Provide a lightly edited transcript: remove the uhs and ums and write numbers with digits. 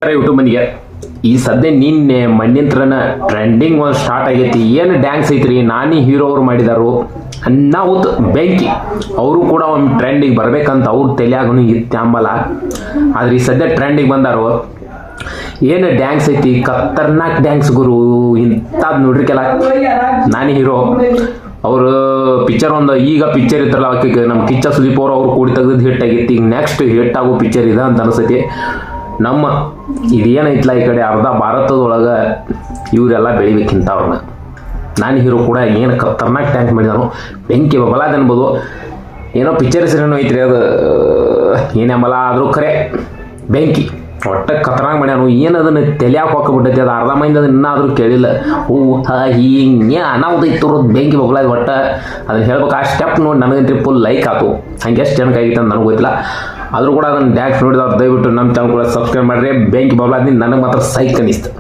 YouTube ಮಂದಿಗೆ ಈ ಸದ್ಯ ನಿನ್ನೆ ಮಣ್ಣಿಂತ್ರನ ಟ್ರೆಂಡಿಂಗ್ ಒಂದು ಸ್ಟಾರ್ಟ್ ಆಗೈತಿ. ಏನು ಡ್ಯಾನ್ಸ್ ಐತ್ರಿ, ನಾನಿ ಹೀರೋ ಅವ್ರು ಮಾಡಿದಾರು ಅನ್ನಾಹುತ್ ಬೆಂಕಿ. ಅವರು ಕೂಡ ಒಂದು ಟ್ರೆಂಡಿಗೆ ಬರ್ಬೇಕಂತ ಅವ್ರ ತಲೆಯಾಗೂ ಇತ್ತು ಅಂಬಲ್ಲ. ಆದ್ರೆ ಈ ಸದ್ಯ ಟ್ರೆಂಡಿಗೆ ಬಂದಾರು. ಏನು ಡ್ಯಾನ್ಸ್ ಐತಿ, ಖತರ್ನಾಕ್ ಡ್ಯಾನ್ಸ್ ಗುರು. ಇಂಥದ್ದು ನೋಡ್ರಿಕೆಲ್ಲ ನಾನಿ ಹೀರೋ ಅವರು ಪಿಕ್ಚರ್ ಒಂದು ಈಗ ಪಿಕ್ಚರ್ ಇತ್ತಲ್ಲ ನಮ್ಮ ಕಿಚ್ಚ ಸುದೀಪ್ ಅವ್ರು ಕೂಡಿ ತೆಗೆದು ಹಿಟ್ ಆಗೈತಿ. ಈಗ ನೆಕ್ಸ್ಟ್ ಹಿಟ್ ಆಗೋ ಪಿಕ್ಚರ್ ಇದೆ ಅಂತ ಅನಿಸ್ತೈತಿ. ನಮ್ಮ ಇದೇನೈತ್ಲ ಈ ಕಡೆ ಅರ್ಧ ಭಾರತದೊಳಗೆ ಇವರೆಲ್ಲ ಬೆಳಿಬೇಕಿಂತ ಅವ್ರನ್ನ. ನಾನು ಹೀರೋ ಕೂಡ ಏನು ಖತರ್ನಾಕ್ ಟ್ಯಾಂಕ್ ಮಾಡಿದಾನು, ಬೆಂಕಿ ಬಬಲಾದ ಅನ್ಬೋದು. ಏನೋ ಪಿಕ್ಚರ್ ಹೆಸರೇನೋ ಐತ್ರಿ, ಅದು ಏನೆಂಬಲ್ಲ ಆದರೂ ಖರೆ ಬೆಂಕಿ ಒಟ್ಟ ಖತರ್ನಾಕ್ ಮಾಡ್ಯಾನು. ಏನು ಅದನ್ನು ತಲೆಯಾಕೆ ಹಾಕೋಬಿಟ್ಟೈತಿ, ಅದು ಅರ್ಧ ಮೈಂದ ಅದನ್ನ ಇನ್ನಾದರೂ ಕೇಳಿಲ್ಲ. ಹಿಂಗೆ ಅನಾಹುತೈತು ಬೆಂಕಿ ಬಬಲಾದ. ಒಟ್ಟ ಅದನ್ನು ಹೇಳ್ಬೇಕು. ಆ ಸ್ಟೆಪ್ ನೋಡಿ ನನಗಂತೂ ಫುಲ್ ಲೈಕ್ ಆಯ್ತು. ಹಂಗೆ ಎಷ್ಟು ಜನಕ್ಕೆ ಆಗಿತ್ತು ಅಂತ ನನಗೆ ಗೊತ್ತಿಲ್ಲ. ಆದರೂ ಕೂಡ ಅದನ್ನು ಡ್ಯಾನ್ಸ್ ನೋಡಿದವ್ರು ದಯವಿಟ್ಟು ನಮ್ಮ ಚಾನಲ್ ಕೂಡ ಸಬ್ಸ್ಕ್ರೈಬ್ ಮಾಡಿರಿ. ಬೆಂಕಿ ಬಬಲಾದಿಂದ ನನಗೆ ಮಾತ್ರ ಸೈಕ್ ಅನಿಸ್ತು.